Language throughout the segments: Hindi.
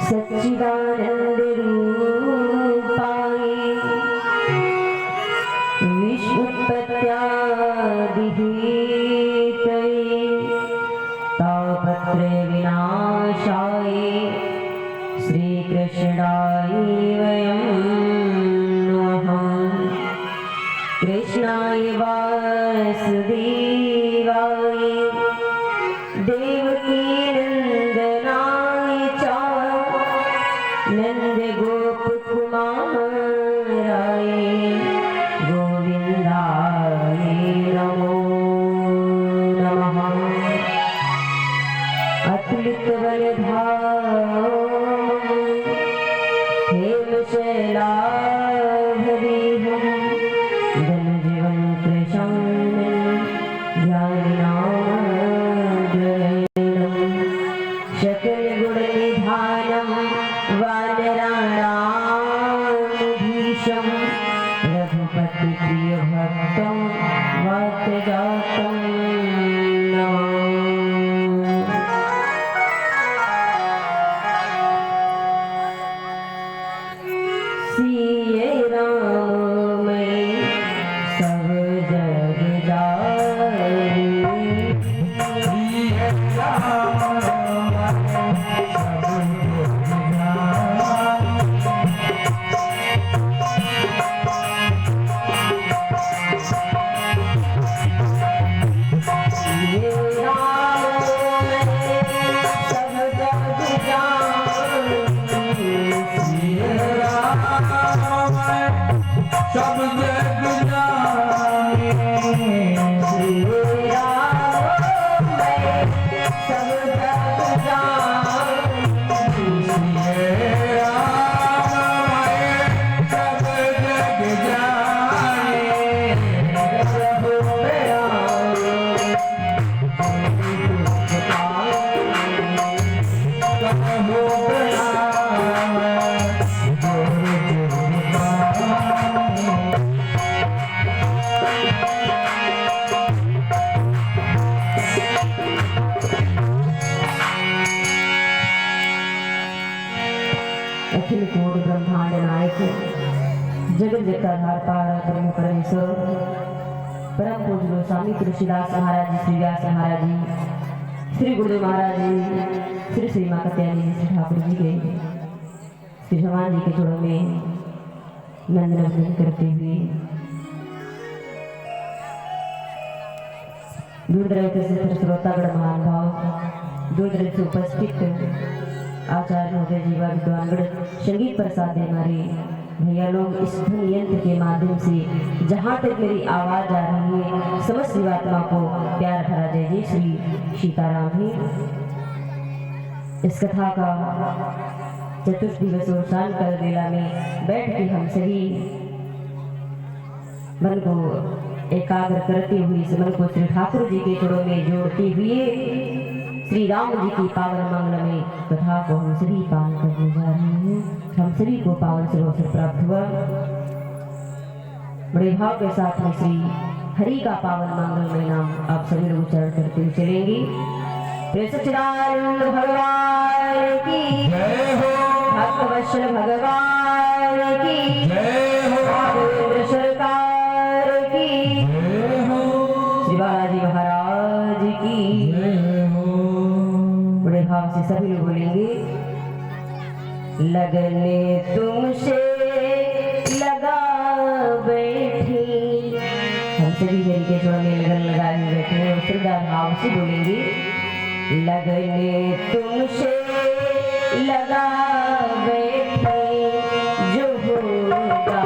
सच्चिदानंद रूपाय विश्वोत्पत्त्यादिहेतवे तापत्रय विनाशाय श्रीकृष्णाय वयं नमः। कृष्णाय वासुदेवाय देवकी नंदनाय च नंद गोप कुमाराय गोविंदाय नमो नमः। अतुलित बलधाम हेमशैलाभरीहं धनजीवन कृशं ध्यानिनाग्रहणं शकलगुणनिधानं वानराणामधीशं रघुपतिप्रियभक्तं वातजातं सिये राम मैं सब जग जाई। सिये राम मैं सब जग जाई। सिये राम मैं सब जग जाई। सिये सब जग जाए। सिये राम मैं सब जग जाए। सिये राम मैं सब जग जाए। प्रभु अखिल कोटि ब्रह्मांड नायक जगत जगताधार पार ब्रह्म परमेश्वर परम पूज्य स्वामी तुलसीदास महाराज जी, श्री व्यास महाराज जी, श्री गुरुदेव महाराज जी, श्री माँ कत्यायनी जी, श्री ठाकुर जी के श्री भगवान जी के जोड़ों में नंदन करते हुए दूर दराज से श्रोतागण महानुभाव, दूर दराज से उपस्थित आचार्य महोदय जीवा विद्वानगण, संगीत प्रसाद दे हमारे भैया लोग, इस ध्वनि यंत्र के माध्यम से जहाँ तक मेरी आवाज आ रही है समस्त जीवात्मा को प्यार भरा जय जय श्री सीताराम है। इस कथा का चतुर्थ दिवस और शान कल बेला में बैठ के हम सभी मन को एकाग्र करते हुए इस मन को श्री ठाकुर जी के चरणों में जोड़ते हुए श्री राम जी की पावन मंगलमय कथा को हम सभी पालन करने जा रहे हैं। हम सभी को पावन से अवसर प्राप्त हुआ। बड़े भाव के साथ में श्री हरि का पावन मंगलमय नाम आप सभी लोग उच्चारण करते हुए चलेंगे। सच्चिदानंद भगवान की जय हो, भक्तवत्सल भगवान की जय हो, केंद्र सरकार की जय हो, श्री बालाजी महाराज की जय हो। बड़े भाव से सभी लोग बोलेंगे। लगने तुमसे लगा बैठी, हम सभी हरि के चरणों में लगन लगाए बैठे हैं। श्रद्धा भाव से बोलेंगे। लगने तुमसे लगा बैठी जो होगा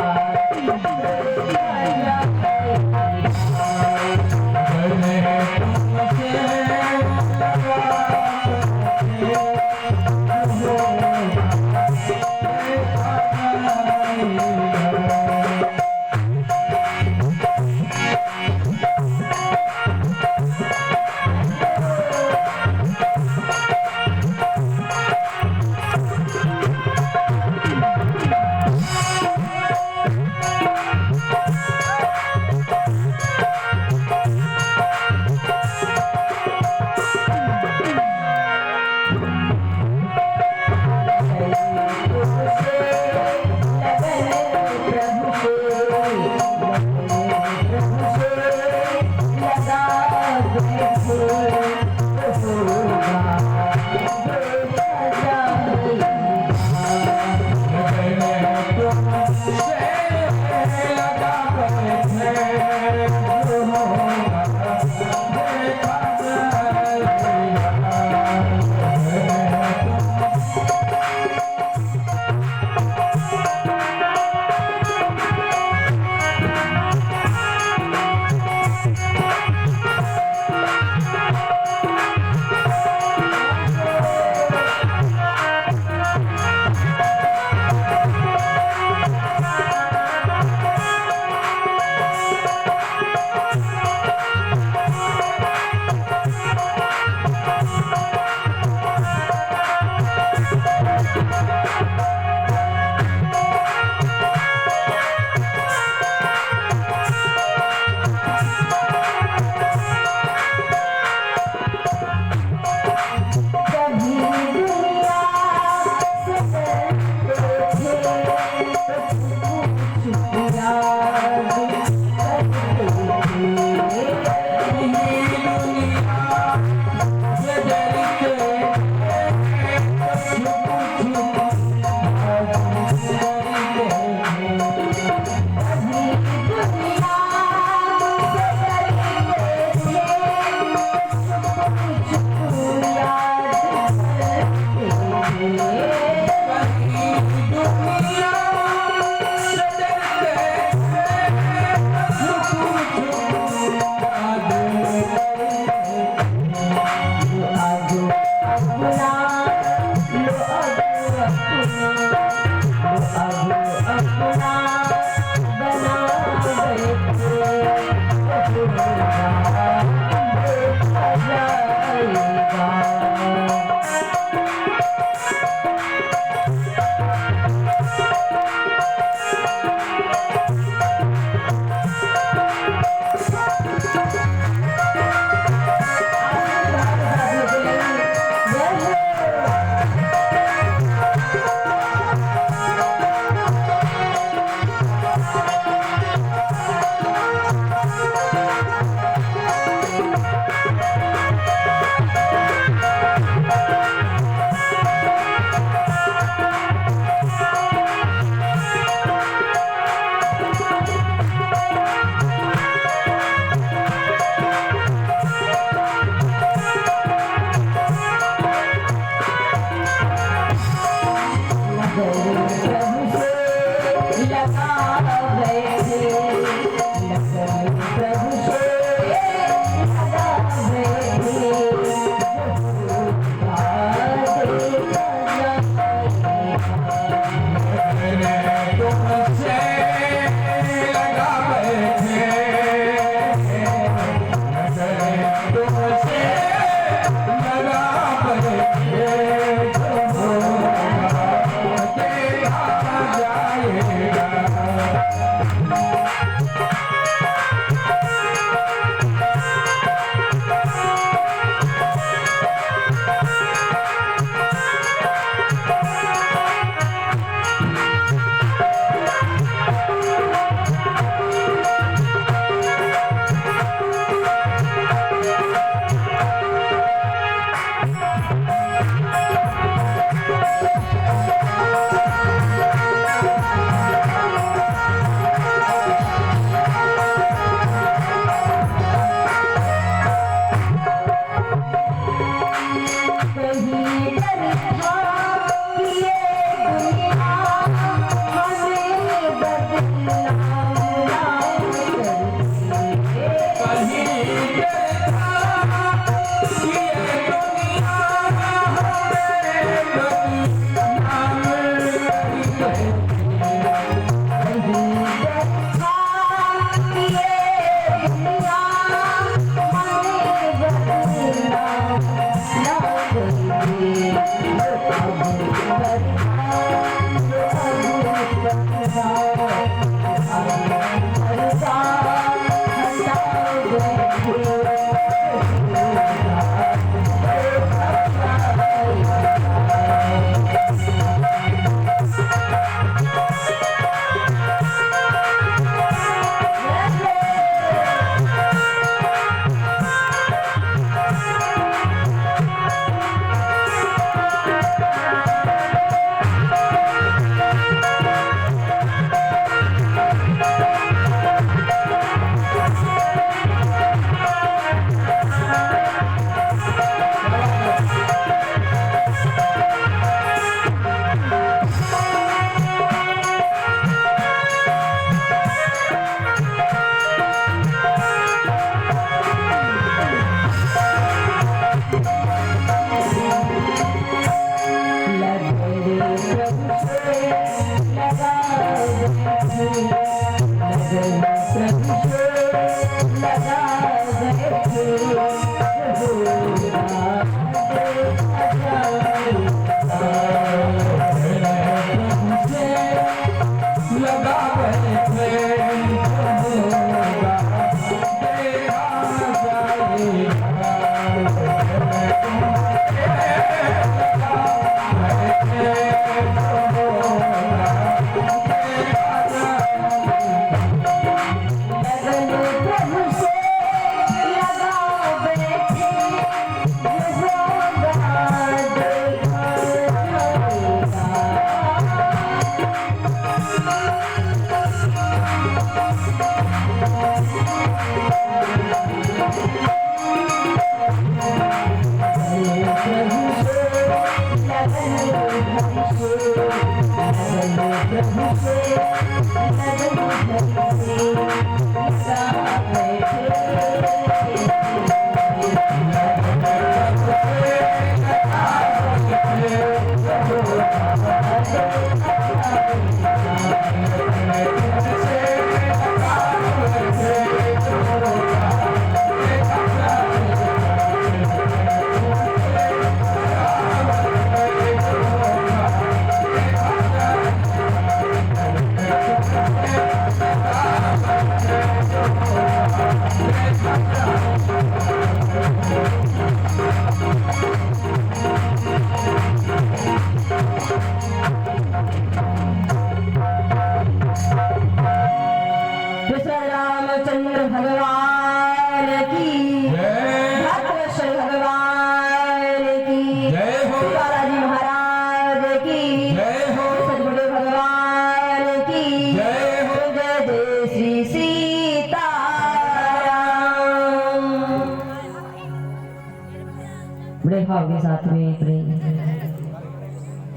बड़े भाव के साथ में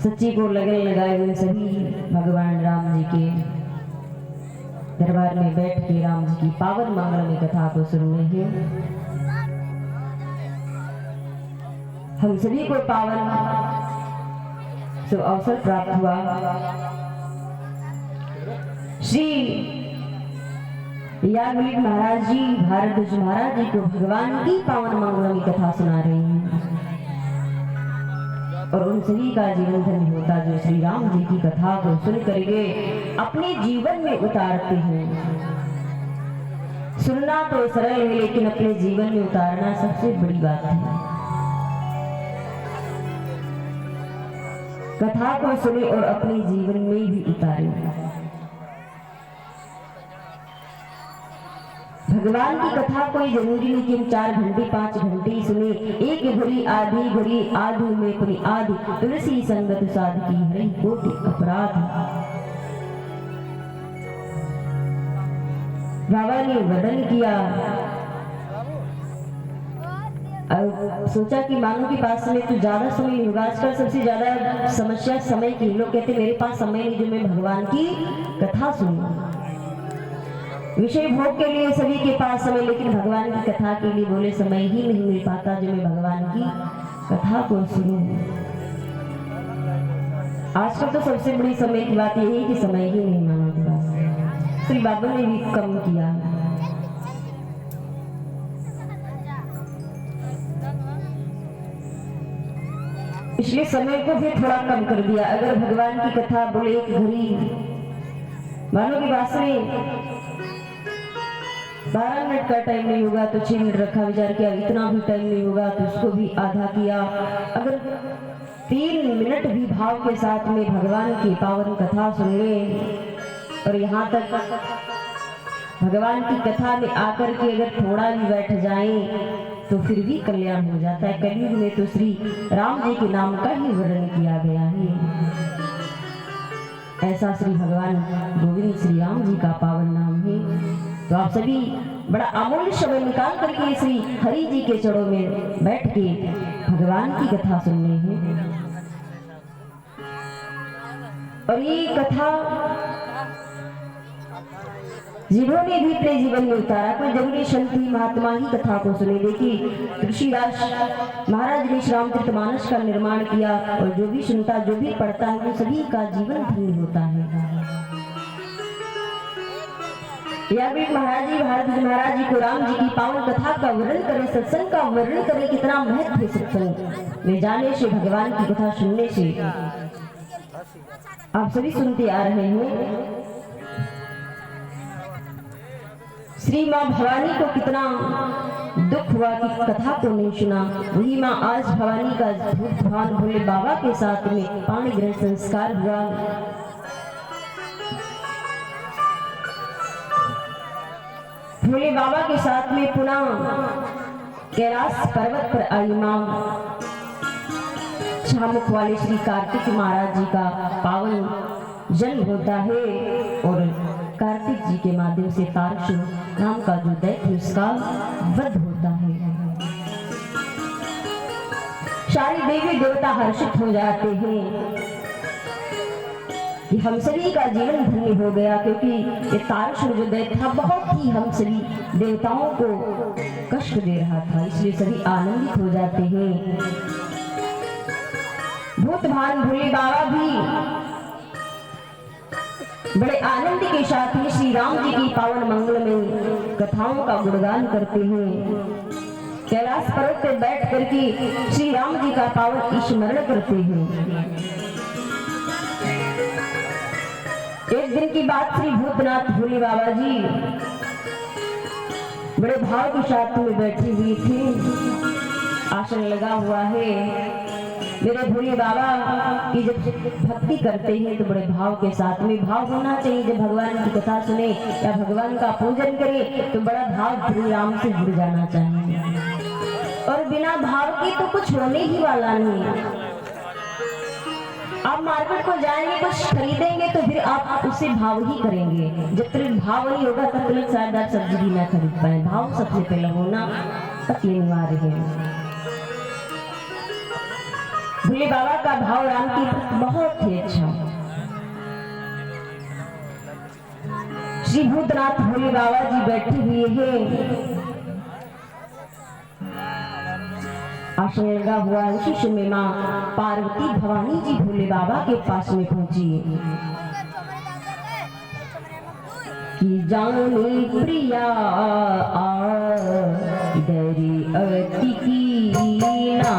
सच्ची को लगन लगाए हुए सभी भगवान राम जी के दरबार में बैठ के राम जी की पावन मंगलमय कथा को सुन रहे हैं। हम सभी को पावन सो अवसर प्राप्त हुआ। श्री याज्ञवल्क्य महाराज जी भारद्वाज महाराज जी को भगवान की पावन मंगलमय कथा सुना रहे हैं और उन सभी का जीवन धन्य होता जो श्री राम जी की कथा को सुन करके अपने जीवन में उतारते हैं। सुनना तो सरल है लेकिन अपने जीवन में उतारना सबसे बड़ी बात है। कथा को सुने और अपने जीवन में भी उतारे। भगवान की कथा कोई जरूरी नहीं कि 4 घंटे 5 घंटे सुने। एक घड़ी आधी में अपनी आधी तुलसी संगत साध की हरि कोटि अपराध। बाबा ने वदन किया और सोचा कि मानो के पास में तो ज्यादा समय नहीं होगा। आजकल सबसे ज्यादा समस्या समय की। लोग कहते मेरे पास समय नहीं जो मैं भगवान की कथा सुनूं। विषय भोग के लिए सभी के पास समय, लेकिन भगवान की कथा के लिए बोले समय ही नहीं मिल पाता जो मैं भगवान की कथा को सुनूं। आजकल तो सबसे बड़ी समय की बात यही है कि समय ही नहीं मानव के पास। श्री बाबा ने भी कम किया। इसलिए समय को भी थोड़ा कम कर दिया। अगर भगवान की कथा बोले एक घड़ी मानो की बात में 12 मिनट का टाइम नहीं होगा तो 6 मिनट रखा, विचार किया इतना भी टाइम नहीं होगा तो उसको भी आधा किया। अगर 3 मिनट भी भाव के साथ में भगवान की पावन कथा सुन ले और यहाँ तक भगवान की कथा में आकर के अगर थोड़ा भी बैठ जाए तो फिर भी कल्याण हो जाता है। कलयुग में तो श्री राम जी के नाम का ही वर्णन किया गया है। ऐसा श्री भगवान गोविंद श्री राम जी का पावन नाम है। तो आप सभी बड़ा अमूल्य समय निकाल करके श्री हरि जी के चरणों में बैठ के भगवान की कथा सुनने हैं। और ये कथा जिन्होंने भी अपने जीवन में उतारा, कोई जरूरी संत महात्मा ही कथा को सुने। देखिए तुलसीदास महाराज ने श्री रामचरितमानस का निर्माण किया और जो भी सुनता जो भी पढ़ता है वो सभी का जीवन धन्य होता है। याज्ञवल्क्य महाराज जी भारद्वाज महाराज जी को राम जी की पावन कथा का वर्णन करें, सत्संग का वर्णन करें। कितना महत्व है सत्संग में जाने से, भगवान की कथा सुनने से। आप सभी सुनते आ रहे हैं श्री माँ भवानी को कितना दुख हुआ कि कथा को नहीं सुना। वही माँ आज भवानी का भगवान भोले बाबा के साथ में पाणी ग्रहण संस्कार हुआ। भोले बाबा के साथ में पुनः कैलाश पर्वत पर आई मां। छामुख वाले श्री कार्तिक महाराज जी का पावन जन्म होता है और कार्तिक जी के माध्यम से तारकासुर नाम का जो दैत्य उसका वध होता है। सारे देवी देवता हर्षित हो जाते हैं कि हम सभी का जीवन धन्य हो गया, क्योंकि ये तारकासुर जो दैत्य था बहुत ही हम सभी देवताओं को कष्ट दे रहा था। इसलिए सभी आनंदित हो जाते हैं। भूत भान भोले बाबा भी बड़े आनंद के साथ ही श्री राम जी की पावन मंगलमय कथाओं का गुणगान करते हैं। कैलाश पर्वत पर बैठ करके श्री राम जी का पावन स्मरण करते हैं। एक दिन की बात, श्री भूतनाथ भोले बाबा जी बड़े भाव के साथ में बैठी हुई थी। आसन लगा हुआ है। मेरे भोले बाबा की जब भक्ति करते हैं तो बड़े भाव के साथ में, भाव होना चाहिए। जब भगवान की कथा सुने या भगवान का पूजन करे तो बड़ा भाव श्री राम से जुड़ जाना चाहिए। और बिना भाव के तो कुछ होने ही वाला नहीं। आप मार्केट को जाएंगे, कुछ खरीदेंगे तो फिर आप उससे भाव ही करेंगे। जब तक भाव नहीं होगा तब तक शायद आप सब्जी भी ना खरीद पाए। भाव सबसे पहले होना अति अनिवार्य है। भोले बाबा का भाव राम की बहुत ही अच्छा। श्री भूतनाथ भोले बाबा जी बैठे हुए हैं, आश्रय लगा हुआ उसी समय माँ पार्वती भवानी जी भोले बाबा के पास में पहुंची कि जाने प्रिया दरी अति की ना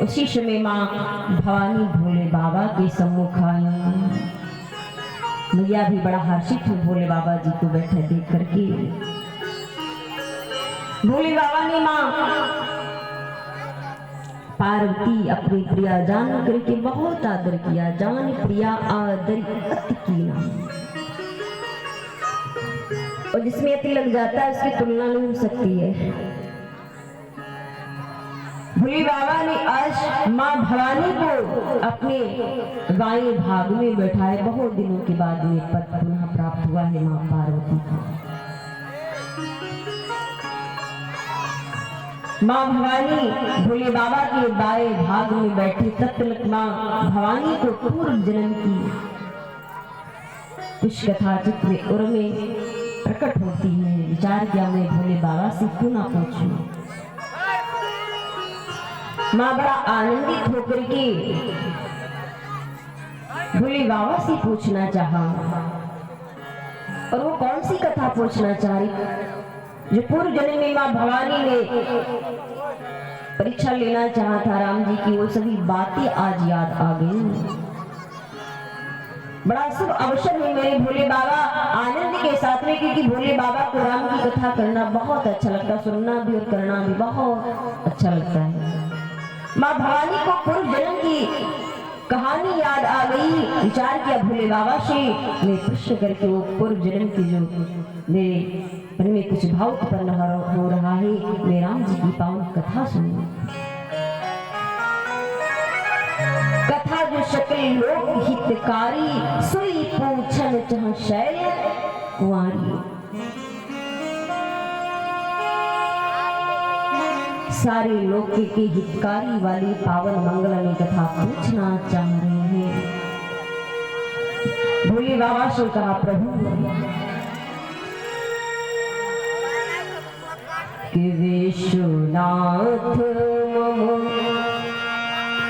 उसी समय माँ भवानी भोले बाबा के सम्मुख आई। मैया भी बड़ा हर्षित हुई भोले बाबा जी को बैठे देख करके। भोले बाबा ने माँ पार्वती अपनी प्रिया जान करके बहुत आदर किया। जान प्रिया आदर अति कीना, और जिसमें अति लग जाता है उसकी तुलना नहीं हो सकती है। भोले बाबा ने आज माँ भवानी को अपने बाएं भाग में बैठाए। बहुत दिनों के बाद ये पद पुनः प्राप्त हुआ है माँ पार्वती को। माँ भवानी भोले बाबा के बाएं भाग में बैठी। तब तक माँ भवानी को पूर्व जन्म की कुछ कथा चित्र और में प्रकट होती है। विचार किया मैं भोले बाबा से क्यों ना पूछूं। माँ बड़ा आनंदित होकर के भोले बाबा से पूछना चाहा, और वो कौन सी कथा पूछना चाह रही जो पूर्व जन्म में माँ भवानी ने परीक्षा लेना चाहा था राम जी की। वो सभी बातें आज याद आ गई। बड़ा शुभ अवसर है मेरे भोले बाबा आनंद के साथ में, क्योंकि भोले बाबा को राम की कथा करना बहुत अच्छा लगता है, सुनना भी और करना भी बहुत अच्छा लगता है। माँ भवानी को पूर्व जन्म की कहानी याद आ गई। विचार किया भोले बाबा से मैं प्रश्न करके वो पूर्व जन्म की जो मेरे मन में कुछ भाव उत्पन्न हो रहा है, मैं राम जी की पावन कथा सुनूं। कथा जो सकल लोक हितकारी, सुई पूछन चह शैल कुंवारी। सारे लोक के हितकारी वाली पावन मंगलमय कथा पूछना चाह रहे हैं। भोले बाबा से कहा प्रभु कि विश्वनाथ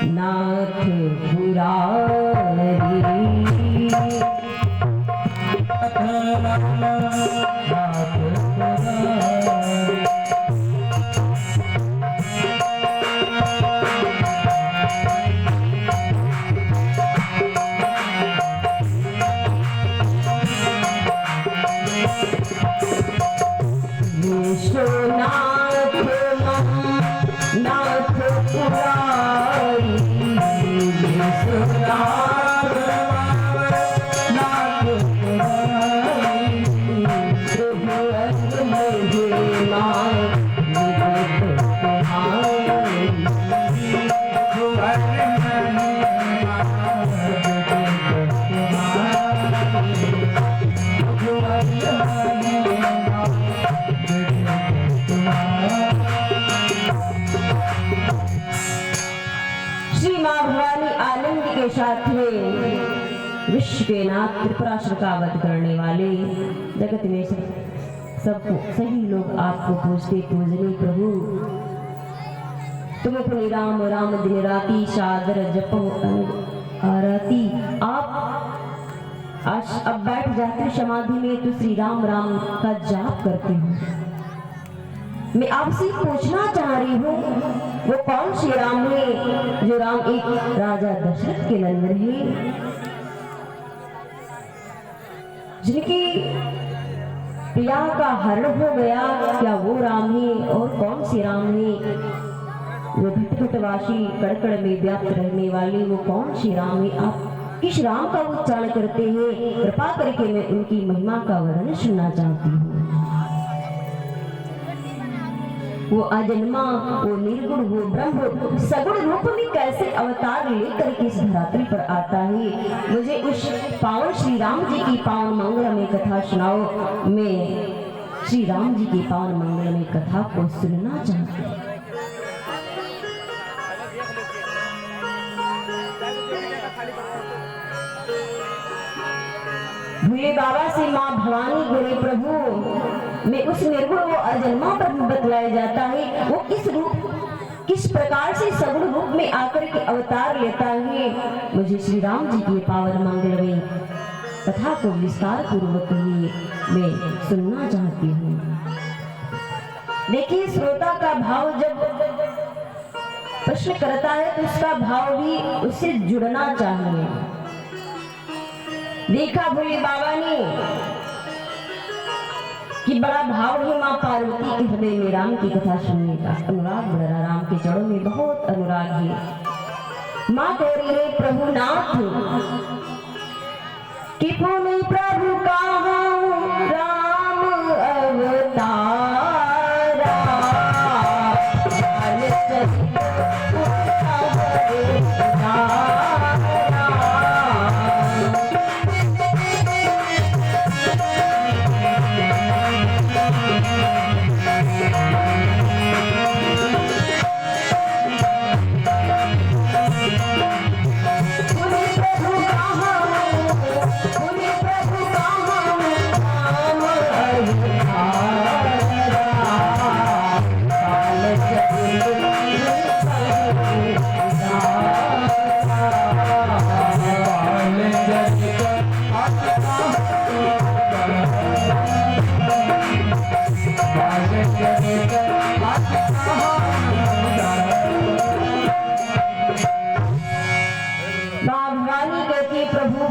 नाथ पुरारी नाथ में विश्व के नाथ त्रिपुरासुर का वध करने वाले जगत में सबको सही लोग आपको पूजते पूजने प्रभु। तुम अपने राम राम दिन राती सादर जपो आरती। आप आज अब बैठ जाते समाधि में तो श्री राम राम का जाप करते हो। मैं आपसे पूछना चाह रही हूँ वो कौन से राम है जो राम एक राजा दशरथ के नंदन है, जिनकी प्रिया का हरण हो गया, क्या वो राम है? और कौन से राम है जो भटभटवासी कड़कड़ में व्याप्त रहने वाले, वो कौन से राम है? आप किस राम का उच्चारण करते हैं? कृपा करके मैं उनकी महिमा का वर्णन सुनना चाहती हूँ। वो अजन्मा, वो निर्गुण, वो ब्रह्म सगुण रूप में कैसे अवतार लेकर के इस धरातल पर आता है? मुझे उस पावन श्री राम जी की पावन मंगलमय कथा सुनाओ। मैं श्री राम जी की पावन मंगलमय कथा को सुनना चाहती हूँ। भोले बाबा से माँ भवानी बोले प्रभु मैं उस निर्गुण वो अजन्मा प्रभु बतलाया जाता है, वो किस प्रकार से सगुण रूप में आकर के अवतार लेता है। मुझे श्री राम जी की पावन मंगलमय कथा को विस्तार पूर्वक ही मैं सुनना चाहती हूँ। देखिए श्रोता का भाव जब प्रश्न करता है तो उसका भाव भी उससे जुड़ना चाहिए। देखा भोले बाबा ने कि बड़ा भाव है मां पार्वती के हृदय में राम की कथा सुनने का, अनुराग बढ़ा, राम के चरणों में बहुत अनुराग है। मां कह रही है प्रभु नाथ कि पुनि प्रभु का राम अवतारा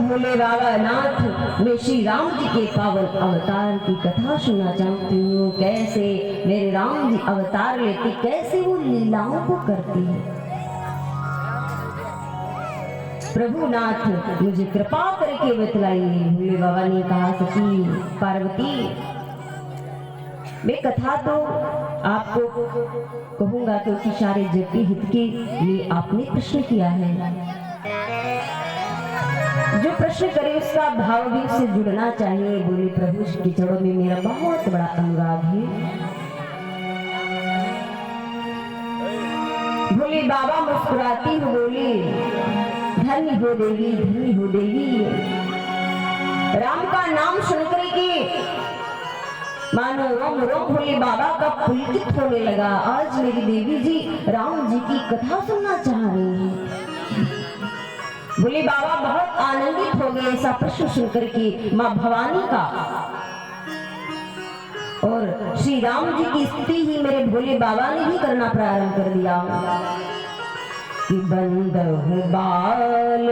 भोले बाबा नाथ मैं श्री राम जी के पावन अवतार की कथा सुनना चाहती हूँ। कैसे मेरे राम जी अवतार लेते, कैसे वो लीलाओं को करती है। प्रभु नाथ मुझे कृपा करके बतलाइए। भोले बाबा ने कहा सखी पार्वती मैं कथा तो आपको कहूंगा क्योंकि सारे जग के हित के लिए आपने प्रश्न किया है। जो प्रश्न करे उसका भाव भी उससे जुड़ना चाहिए। बोले प्रभु के चरणों में मेरा बहुत बड़ा अनुराग है। बोले बाबा मुस्कुराती हो बोली धन्य हो देवी, धन्य हो देवी। राम का नाम सुनकर के मानो रोम रोम भोले बाबा का पुलकित होने लगा। आज मेरी देवी जी राम जी की कथा सुनना चाह रही है। भोले बाबा बहुत आनंदित हो गए ऐसा प्रश्न सुनकर के मां भवानी का। और श्री राम जी की स्तुति ही मेरे भोले बाबा ने भी करना प्रारंभ कर दिया कि बंदहु बाल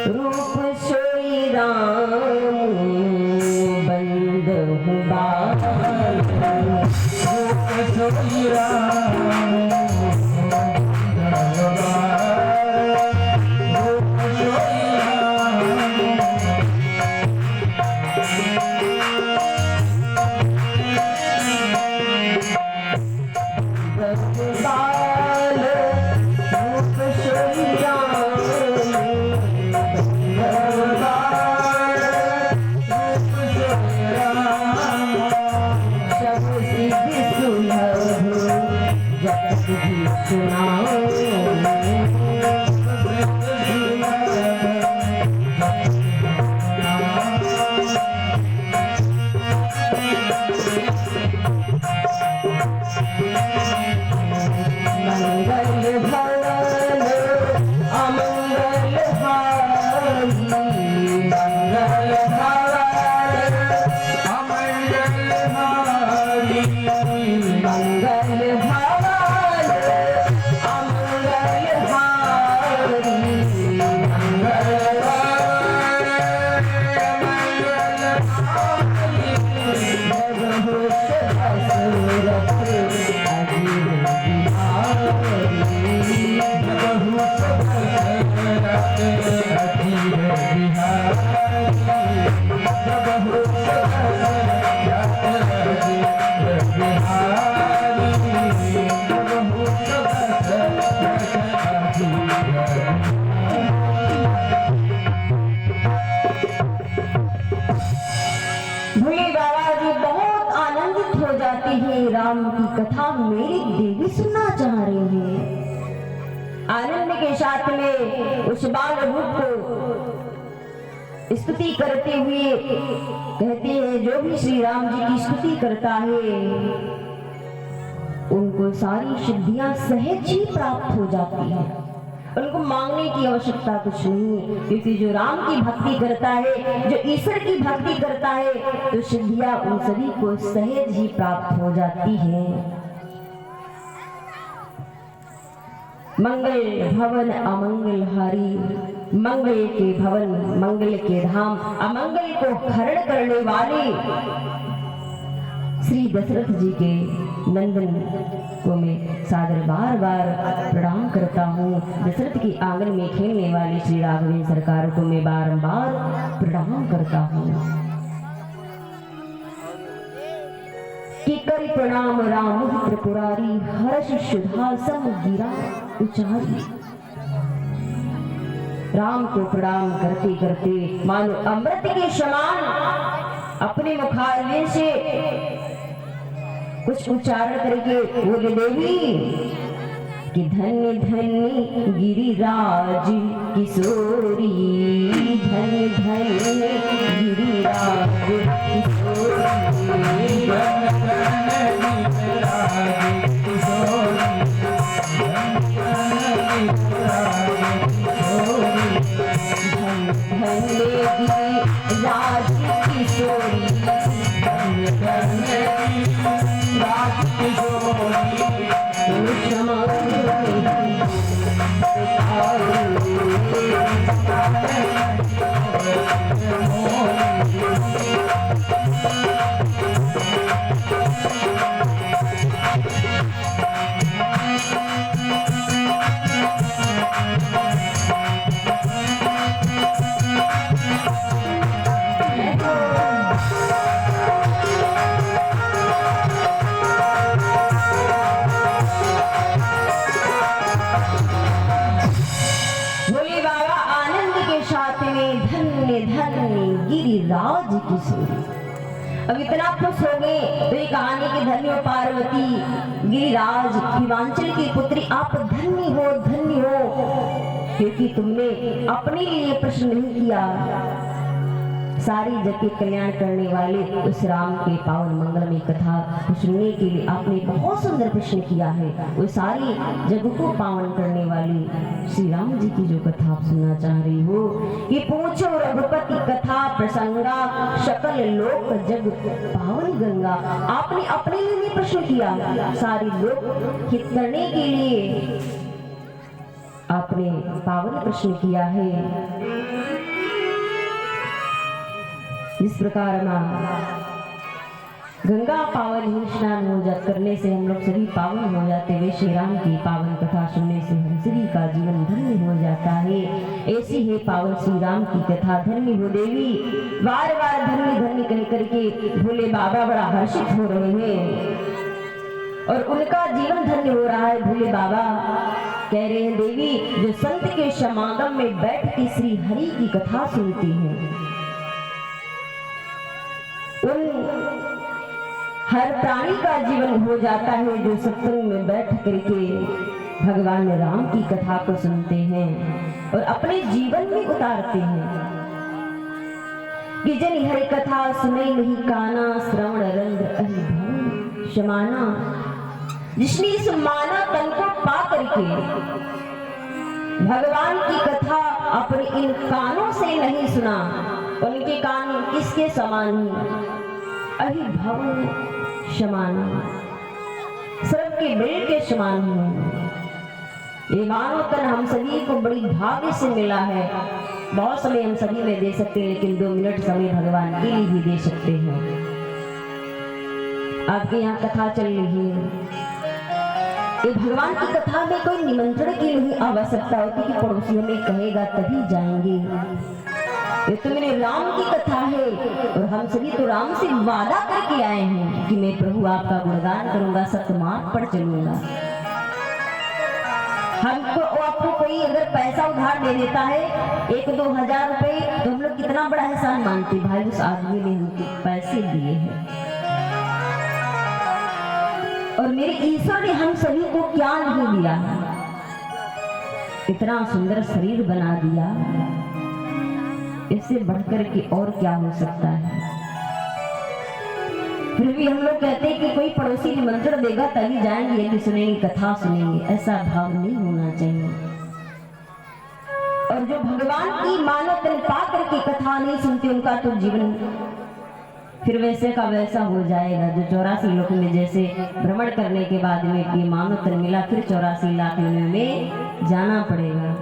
रूप सोई राम, बंदहु बाल रूप सोई राम। राम की कथा मेरी देवी सुनना चाह रही है। आनंद के साथ में उस बाल रूप को स्तुति करते हुए कहते हैं, जो भी श्री राम जी की स्तुति करता है उनको सारी सिद्धियां सहज ही प्राप्त हो जाती है, उनको मांगने की आवश्यकता कुछ नहीं, क्योंकि जो राम की भक्ति करता है, जो ईश्वर की भक्ति करता है, तो सिद्धियां उन सभी को सहज ही प्राप्त हो जाती है। मंगल भवन अमंगल हारी, मंगल के भवन मंगल के धाम, अमंगल को हरण करने वाले श्री दशरथ जी के नंदन को मैं सादर बार बार प्रणाम करता हूँ। दशरथ के आंगन में खेलने वाली श्री राघवेंद्र सरकार को मैं बारंबार प्रणाम करता हूँ। कि करि प्रणाम राम त्रिपुरारी, हर्ष सुधा सम गिरा उचारी। राम को प्रणाम करते करते मानो अमृत के समान अपने मुखारविंद से कुछ उच्चारण करके बोले, देवी कि धन्य धन्य गिरिराज किशोरी, धन्य धन्य गिरिराज किशोरी, धन्य गिरिराज किशोरी, गिरिराज किशोरी। अब इतना खुश हो गए तो ये कहानी की धन्य पार्वती गिरिराज हिमांचल की पुत्री, आप धन्य हो, क्योंकि तुमने अपने लिए प्रश्न नहीं किया, सारी जग के कल्याण करने वाले उस राम के पावन मंगलमय कथा को सुनने के लिए आपने बहुत सुंदर प्रश्न किया है। वो सारी जग को पावन करने वाली श्री राम जी की जो कथा आप सुनना चाह रही हो, कि पूछो रघुपति कथा प्रसंगा, सकल लोक जग पावन गंगा। आपने अपने लिए नहीं प्रश्न किया, सारी लोक हित करने के लिए आपने पावन प्रश्न किया है। जिस प्रकार मां गंगा पावन ही स्नान हो जा करने से हम लोग सभी पावन हो जाते, वे श्री राम की पावन कथा सुनने से हम सभी का जीवन धन्य हो जाता है। ऐसी है पावन श्री राम की कथा। धन्य हो देवी, बार बार धन्य धन्य कह करके भोले बाबा बड़ा हर्षित हो रहे हैं और उनका जीवन धन्य हो रहा है। भोले बाबा कह रहे हैं, देवी जो संत के समागम में बैठ के श्री हरि की कथा सुनती है, उन हर प्राणी का जीवन हो जाता है जो सत्संग में बैठ करके भगवान राम की कथा को सुनते हैं और अपने जीवन में उतारते हैं। कि जन हरि कथा सुने नहीं काना, श्रवण रंध्र अहि भवन शमाना। जिसने इस माना तन को पा करके भगवान की कथा अपने इन कानों से, इन नहीं सुना, उनके कान किसके समान हैं? अहि भव समान, सर्प के बिल के समान हैं। ये मानव तन हम सभी को बड़ी भाग्य से मिला है। बहुत समय हम सभी में दे सकते हैं, लेकिन 2 मिनट समय भगवान के लिए भी दे सकते हैं। आपके यहाँ कथा चल रही है, ये भगवान की कथा में कोई निमंत्रण की नहीं आवश्यकता होती कि पड़ोसी हमें कहेगा तभी जाएंगे। ये तो मेरे राम की कथा है और हम सभी तो राम से वादा करके आए हैं कि मैं प्रभु आपका गुणगान करूंगा, सत्य मार्ग पर चलूंगा। हमको आपको कोई अगर पैसा उधार दे देता है 1-2 हजार रुपए, तो हम लोग कितना बड़ा एहसान मानते, भाई उस आदमी ने हमको पैसे दिए हैं। और मेरे ईश्वर ने हम सभी को क्या नहीं दिया, इतना सुंदर शरीर बना दिया, इससे बढ़कर के और क्या हो सकता है। फिर भी हम लोग कहते हैं कि कोई पड़ोसी निमंत्रण देगा तभी जाएंगे, यदि सुनेंगे कथा सुनेंगे, ऐसा भाव नहीं होना चाहिए। और जो भगवान की मानव तन पा करके कथा नहीं सुनते, उनका तो जीवन फिर वैसे का वैसा हो जाएगा। जो 84 लोक में जैसे भ्रमण करने के बाद में ये मानव तन मिला, फिर 84 लाख में जाना पड़ेगा।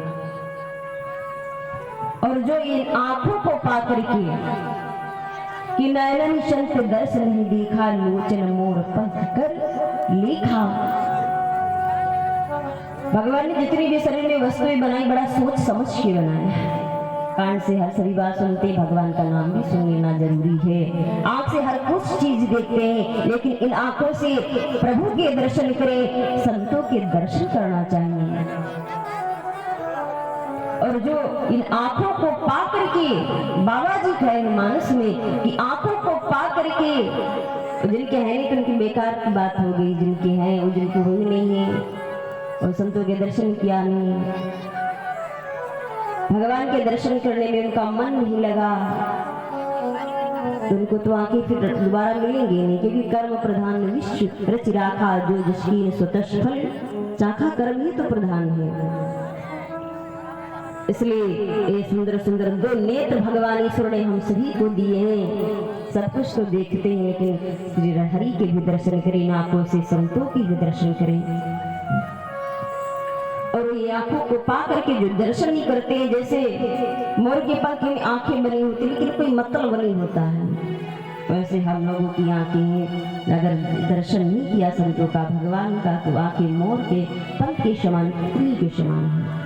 और जो इन आंखों को पा करके कि नयन संत दर्श नहीं देखा, लोचन मोर पंथ कर लेखा। भगवान ने जितनी भी शरीर में वस्तुएं बनाई बड़ा सोच समझ के बनाया। कान से हर सभी बात सुनते, भगवान का नाम भी सुन लेना जरूरी है। आंख से हर कुछ चीज देखते हैं, लेकिन इन आंखों से प्रभु के दर्शन करें, संतों के दर्शन करना चाहिए। और जो इन आंखों को पा करके, बाबा जी कहे मानस में कि आंखों को पा करके, जिनके हैं नहीं तो उनकी बेकार की बात हो गई, जिनके हैं वो जिनको हुई नहीं है, और संतों के दर्शन किया नहीं, भगवान के दर्शन करने में उनका मन नहीं लगा, तो उनको तो आंखें फिर दोबारा मिलेंगे नहीं, क्योंकि कर्म प्रधान विश्व रच राखा, जो जशीन स्वतः फल चाखा, कर्म ही तो प्रधान है। इसलिए ये सुंदर सुंदर 2 नेत्र भगवान ईश्वर ने हम सभी को दिए हैं। सब कुछ तो देखते हैं, लेकिन श्री हरि के भी दर्शन करें, आंखों से संतों की भी दर्शन करें। और ये आंखों को पा करके जो दर्शन नहीं करते हैं, जैसे मोर के पंख में आंखें बनी होती है लेकिन कोई मतलब नहीं होता है, वैसे हम लोगों की आंखें अगर दर्शन नहीं किया संतों का, भगवान का, तो आंखें मोर के पंख के समान, तितली के समान है।